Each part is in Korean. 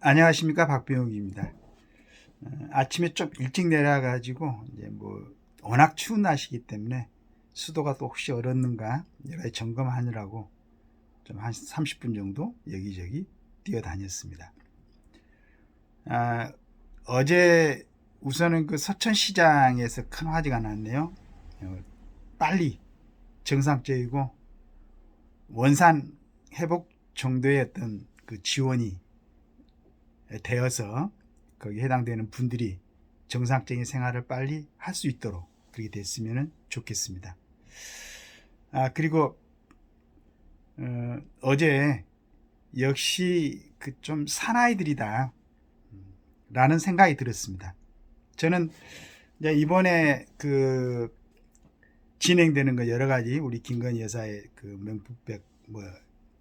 안녕하십니까, 박병욱입니다. 아침에 좀 일찍 내려가지고 이제 뭐 워낙 추운 날씨이기 때문에 수도가 또 혹시 얼었는가 여러 가지 점검하느라고 좀 한 30분 정도 여기저기 뛰어다녔습니다. 아, 어제 우선은 그 서천시장에서 큰 화재가 났네요. 빨리 정상적이고 원산 회복 정도의 어떤 그 지원이 되어서 거기에 해당되는 분들이 정상적인 생활을 빨리 할 수 있도록 그렇게 됐으면 좋겠습니다. 그리고 어제 역시 그 좀 사나이들이다 라는 생각이 들었습니다. 저는 이제 이번에 그 진행되는 거 여러 가지 우리 김건희 여사의 그 명품백 뭐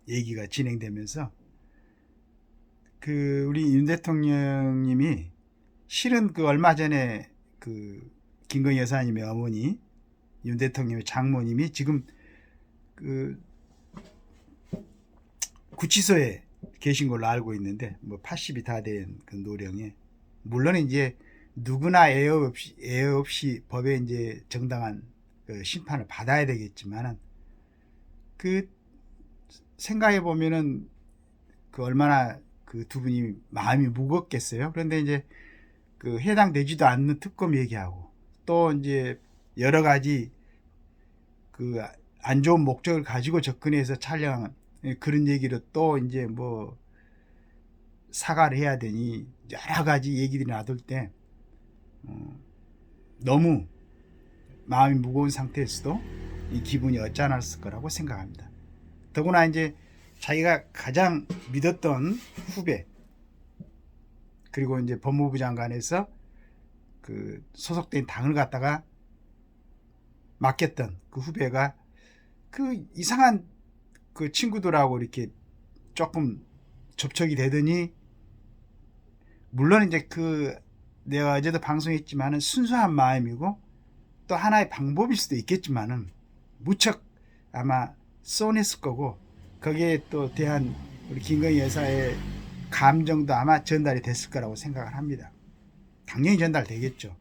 얘기가 진행되면서 그 우리 윤 대통령님이 실은 그 얼마 전에 그 김건희 여사님의 어머니 윤 대통령의 장모님이 지금 그 구치소에 계신 걸로 알고 있는데 뭐 80이 다 된 그 노령에 물론 이제 누구나 애여 없이 법에 이제 정당한 그 심판을 받아야 되겠지만은 그 생각해 보면은 그 얼마나 그 두 분이 마음이 무겁겠어요. 그런데 이제 그 해당되지도 않는 특검 얘기하고 또 이제 여러 가지 그 안 좋은 목적을 가지고 접근해서 촬영한 그런 얘기를 또 이제 뭐 사과를 해야 되니 여러 가지 얘기들이 나돌 때 너무 마음이 무거운 상태에서도 이 기분이 어쩌않았을 거라고 생각합니다. 더구나 이제 자기가 가장 믿었던 후배 그리고 이제 법무부 장관에서 그 소속된 당을 갖다가 맡겼던 그 후배가 그 이상한 그 친구들하고 이렇게 조금 접촉이 되더니 물론 이제 그 내가 어제도 방송했지만은 순수한 마음이고 또 하나의 방법일 수도 있겠지만은 무척 아마 쏘냈을 거고 거기에 또 대한 우리 김건희 여사의 감정도 아마 전달이 됐을 거라고 생각을 합니다. 당연히 전달되겠죠.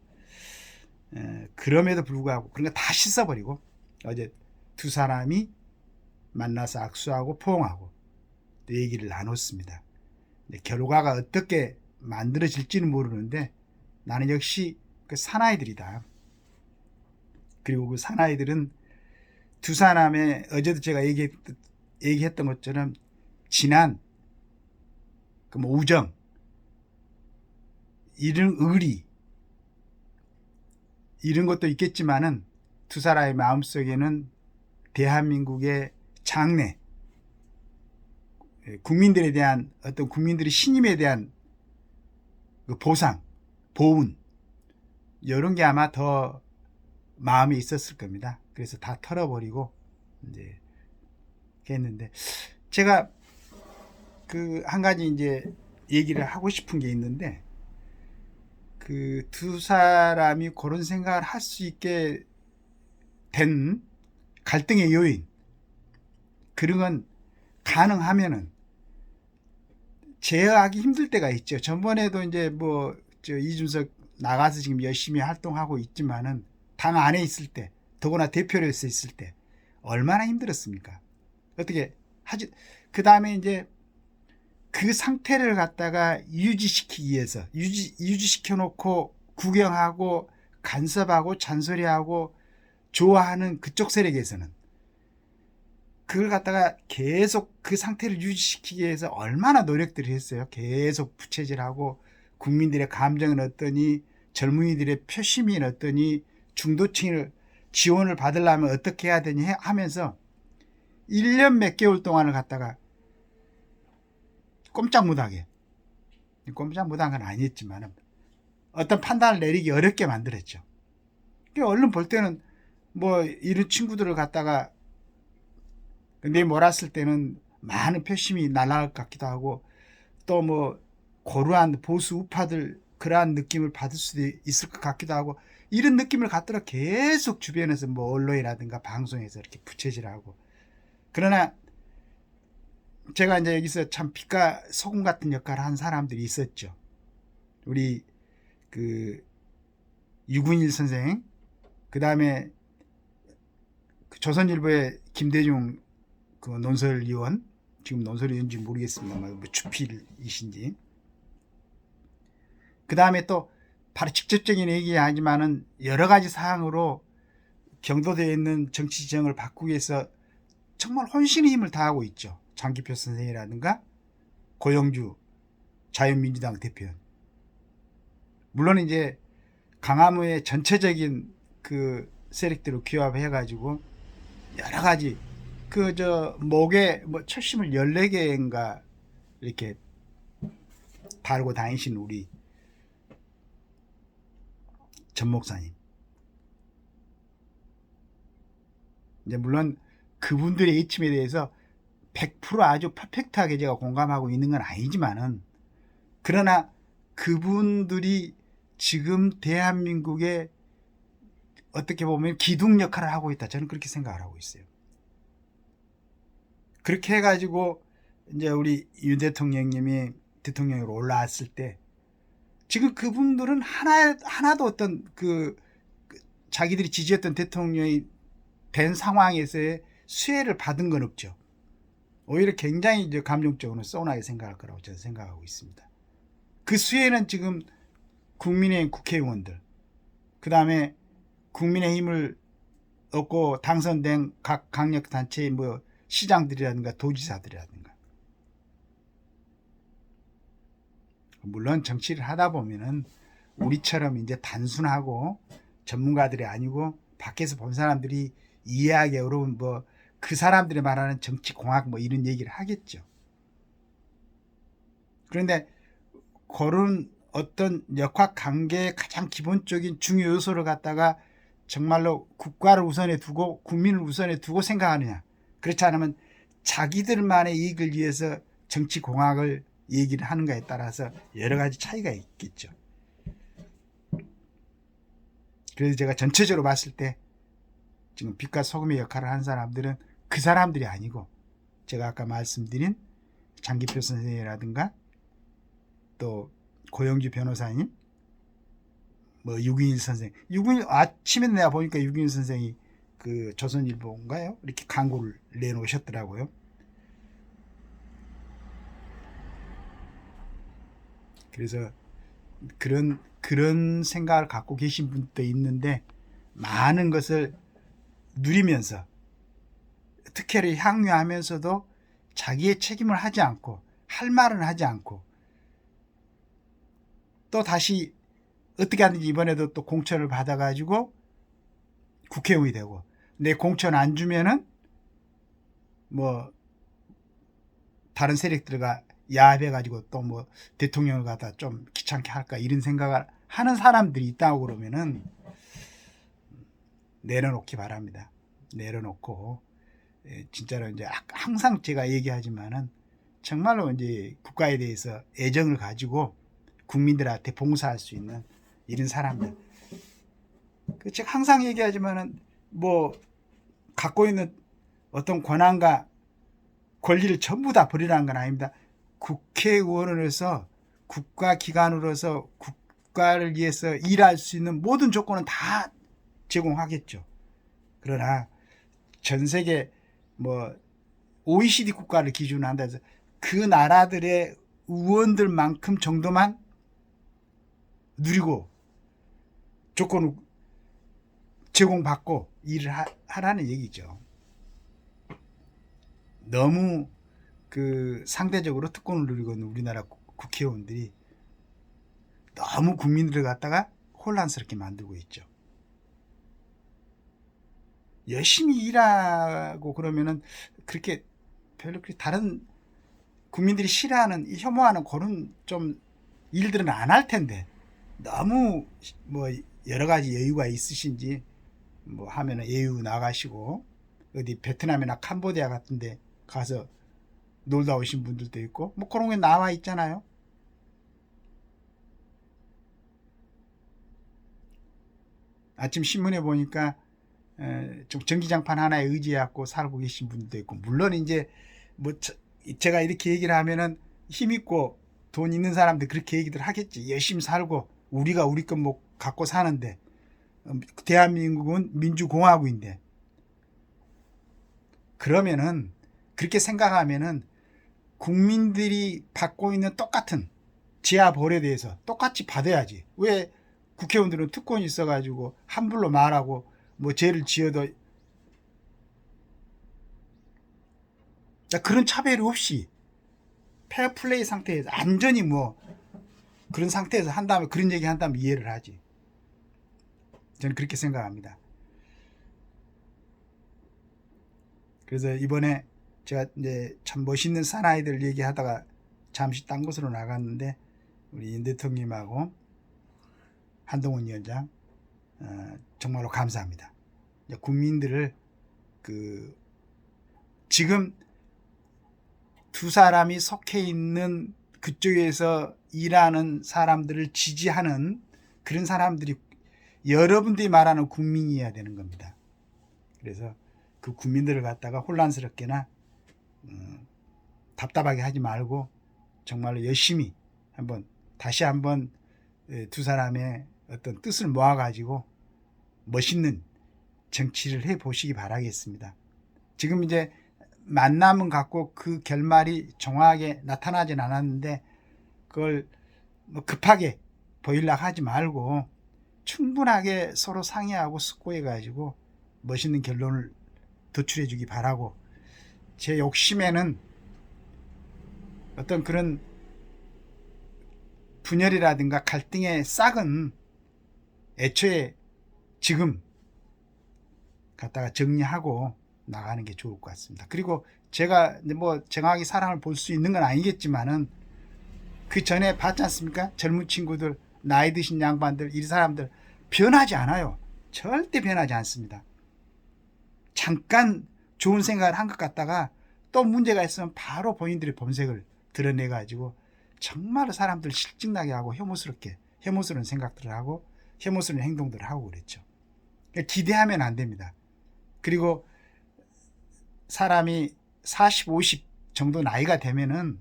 그럼에도 불구하고 그런 거 다 씻어버리고 어제 두 사람이 만나서 악수하고 포옹하고 또 얘기를 나눴습니다. 결과가 어떻게 만들어질지는 모르는데 나는 역시 그 사나이들이다. 그리고 그 사나이들은 두 사람의 어제도 제가 얘기했던 것처럼 진한 그 뭐 우정, 이런 의리 이런 것도 있겠지만은 두 사람의 마음속에는 대한민국의 장래, 국민들에 대한 어떤 국민들의 신임에 대한 그 보상, 보훈 이런 게 아마 더 마음에 있었을 겁니다. 그래서 다 털어버리고 이제 했는데 제가 그 한 가지 이제 얘기를 하고 싶은 게 있는데 그 두 사람이 그런 생각을 할 수 있게 된 갈등의 요인 그런 건 가능하면은 제어하기 힘들 때가 있죠. 전번에도 이제 뭐 저 이준석 나가서 지금 열심히 활동하고 있지만은 당 안에 있을 때 더구나 대표로서 있을 때 얼마나 힘들었습니까? 어떻게 하지? 그 다음에 이제 그 상태를 갖다가 유지시키기 위해서 유지시켜 놓고 구경하고 간섭하고 잔소리하고 좋아하는 그쪽 세력에서는 그걸 갖다가 계속 그 상태를 유지시키기 위해서 얼마나 노력들을 했어요. 계속 부채질하고 국민들의 감정은 어떠니 젊은이들의 표심이 어떠니 중도층을 지원을 받으려면 어떻게 해야 되니 하면서 1년 몇 개월 동안을 갖다가 꼼짝못한 건 아니었지만 어떤 판단을 내리기 어렵게 만들었죠. 얼른 볼 때는 뭐 이런 친구들을 갖다가 내 몰았을 때는 많은 표심이 날아갈 것 같기도 하고 또 뭐 고루한 보수 우파들 그러한 느낌을 받을 수도 있을 것 같기도 하고 이런 느낌을 갖더라 계속 주변에서 뭐 언론이라든가 방송에서 이렇게 부채질하고 그러나 제가 이제 여기서 참 빛과 소금 같은 역할을 한 사람들이 있었죠. 우리 그 유근일 선생, 그 다음에 조선일보의 김대중 그 논설위원, 지금 논설위원인지 모르겠습니다만 뭐 주필이신지, 그 다음에 또 바로 직접적인 얘기하지만은 여러 가지 사항으로 경도되어 있는 정치 지형을 바꾸기 위해서 정말 혼신의 힘을 다하고 있죠. 장기표 선생이라든가 고영주 자유민주당 대표원. 물론 이제 강화무의 전체적인 그 세력들을 규합해가지고 여러 가지 그 목에 뭐 철심을 14개인가 이렇게 달고 다니신 우리 전 목사님. 이제 물론 그분들의 이침에 대해서 100% 아주 퍼펙트하게 제가 공감하고 있는 건 아니지만은, 그러나 그분들이 지금 대한민국에 어떻게 보면 기둥 역할을 하고 있다. 저는 그렇게 생각을 하고 있어요. 그렇게 해가지고 이제 우리 윤 대통령님이 대통령으로 올라왔을 때 지금 그분들은 하나도 어떤 자기들이 지지했던 대통령이 된 상황에서의 수혜를 받은 건 없죠. 오히려 굉장히 이제 감정적으로 쏘나게 생각할 거라고 저는 생각하고 있습니다. 그 수혜는 지금 국민의힘 국회의원들, 그 다음에 국민의힘을 얻고 당선된 각 강력단체의 뭐 시장들이라든가 도지사들이라든가, 물론 정치를 하다 보면은 우리처럼 이제 단순하고 전문가들이 아니고 밖에서 본 사람들이 이해하기 어려운 뭐 그 사람들이 말하는 정치공학 뭐 이런 얘기를 하겠죠. 그런데 그런 어떤 역학 관계의 가장 기본적인 중요 요소를 갖다가 정말로 국가를 우선에 두고 국민을 우선에 두고 생각하느냐, 그렇지 않으면 자기들만의 이익을 위해서 정치공학을 얘기를 하는가에 따라서 여러 가지 차이가 있겠죠. 그래서 제가 전체적으로 봤을 때 지금 빛과 소금의 역할을 한 사람들은 그 사람들이 아니고, 제가 아까 말씀드린 장기표 선생이라든가 또 고영주 변호사님, 뭐 유근일 선생, 아침에 내가 보니까 유근일 선생이 그 조선일보인가요? 이렇게 광고를 내놓으셨더라고요. 그래서 그런 생각을 갖고 계신 분도 있는데, 많은 것을 누리면서 특혜를 향유하면서도 자기의 책임을 하지 않고 할 말은 하지 않고, 또 다시 어떻게 하든지 이번에도 또 공천을 받아가지고 국회의원이 되고, 내 공천 안 주면은 뭐 다른 세력들과 야합해가지고 또 뭐 대통령을 갖다 좀 귀찮게 할까 이런 생각을 하는 사람들이 있다고 그러면은 내려놓기 바랍니다. 내려놓고 진짜로 이제 항상 제가 얘기하지만은 정말로 이제 국가에 대해서 애정을 가지고 국민들한테 봉사할 수 있는 이런 사람들. 제가 항상 얘기하지만은 뭐 갖고 있는 어떤 권한과 권리를 전부 다 버리라는 건 아닙니다. 국회의원으로서 국가기관으로서 국가를 위해서 일할 수 있는 모든 조건은 다 제공하겠죠. 그러나 전 세계 뭐 OECD 국가를 기준으로 한다 해서 그 나라들의 의원들만큼 정도만 누리고 조건을 제공받고 일을 하라는 얘기죠. 너무 상대적으로 특권을 누리고 있는 우리나라 국회의원들이 너무 국민들을 갖다가 혼란스럽게 만들고 있죠. 열심히 일하고 그러면은 그렇게 별로 다른 국민들이 싫어하는, 혐오하는 그런 좀 일들은 안 할 텐데, 너무 뭐 여러 가지 여유가 있으신지 뭐 하면은 EU 나가시고 어디 베트남이나 캄보디아 같은데 가서 놀다 오신 분들도 있고 뭐 그런 게 나와 있잖아요. 아침 신문에 보니까 좀 전기장판 하나에 의지해갖고 살고 계신 분도 있고, 물론 이제 뭐 제가 이렇게 얘기를 하면은 힘있고 돈 있는 사람들 그렇게 얘기들 하겠지. 열심히 살고 우리가 우리 것 뭐 갖고 사는데 대한민국은 민주공화국인데, 그러면은 그렇게 생각하면은 국민들이 받고 있는 똑같은 지하보호에 대해서 똑같이 받아야지. 왜 국회의원들은 특권이 있어가지고 함부로 말하고 뭐 죄를 지어도 그런 차별이 없이 페어플레이 상태에서 안전히 뭐 그런 상태에서 한다면, 그런 얘기 한다면 이해를 하지. 저는 그렇게 생각합니다. 그래서 이번에 제가 이제 참 멋있는 사나이들 얘기하다가 잠시 딴 곳으로 나갔는데, 우리 윤 대통령님하고 한동훈 위원장 정말로 감사합니다. 국민들을 지금 두 사람이 속해 있는 그쪽에서 일하는 사람들을 지지하는 그런 사람들이 여러분들이 말하는 국민이어야 되는 겁니다. 그래서 그 국민들을 갖다가 혼란스럽게나 답답하게 하지 말고 정말로 열심히 다시 한번 두 사람의 어떤 뜻을 모아가지고 멋있는 정치를 해 보시기 바라겠습니다. 지금 이제 만남은 갖고 그 결말이 정확하게 나타나진 않았는데, 그걸 뭐 급하게 보이려고 하지 말고 충분하게 서로 상의하고 숙고해 가지고 멋있는 결론을 도출해 주기 바라고, 제 욕심에는 어떤 그런 분열이라든가 갈등의 싹은 애초에 지금 갖다가 정리하고 나가는 게 좋을 것 같습니다. 그리고 제가 뭐 정확히 사람을 볼 수 있는 건 아니겠지만은 그 전에 봤지 않습니까? 젊은 친구들, 나이 드신 양반들, 이 사람들 변하지 않아요. 절대 변하지 않습니다. 잠깐 좋은 생각을 한 것 같다가 또 문제가 있으면 바로 본인들의 본색을 드러내 가지고 정말 사람들 실증나게 하고 혐오스러운 생각들을 하고 혐오스러운 행동들을 하고 그랬죠. 기대하면 안 됩니다. 그리고 사람이 40, 50 정도 나이가 되면은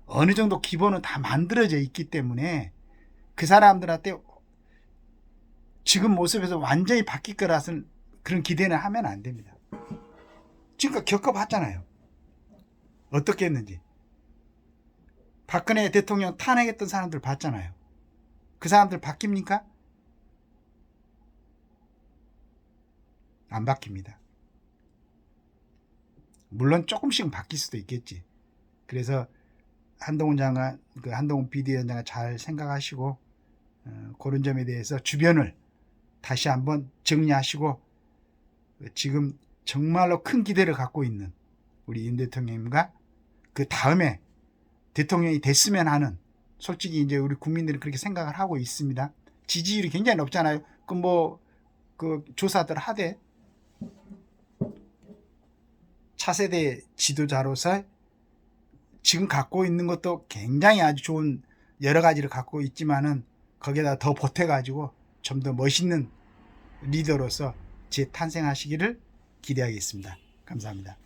어느 정도 기본은 다 만들어져 있기 때문에 그 사람들한테 지금 모습에서 완전히 바뀔 거라서는 그런 기대는 하면 안 됩니다. 지금까지 겪어봤잖아요. 어떻게 했는지. 박근혜 대통령 탄핵했던 사람들 봤잖아요. 그 사람들 바뀝니까? 안 바뀝니다. 물론 조금씩은 바뀔 수도 있겠지. 그래서 한동훈 장관, 한동훈 비대위원장이 잘 생각하시고 그런 점에 대해서 주변을 다시 한번 정리하시고, 지금 정말로 큰 기대를 갖고 있는 우리 윤 대통령님과 그 다음에 대통령이 됐으면 하는, 솔직히 이제 우리 국민들은 그렇게 생각을 하고 있습니다. 지지율이 굉장히 높잖아요. 그 조사들 하되 차세대 지도자로서 지금 갖고 있는 것도 굉장히 아주 좋은 여러 가지를 갖고 있지만은 거기에다 더 보태가지고 좀 더 멋있는 리더로서 재탄생하시기를 기대하겠습니다. 감사합니다.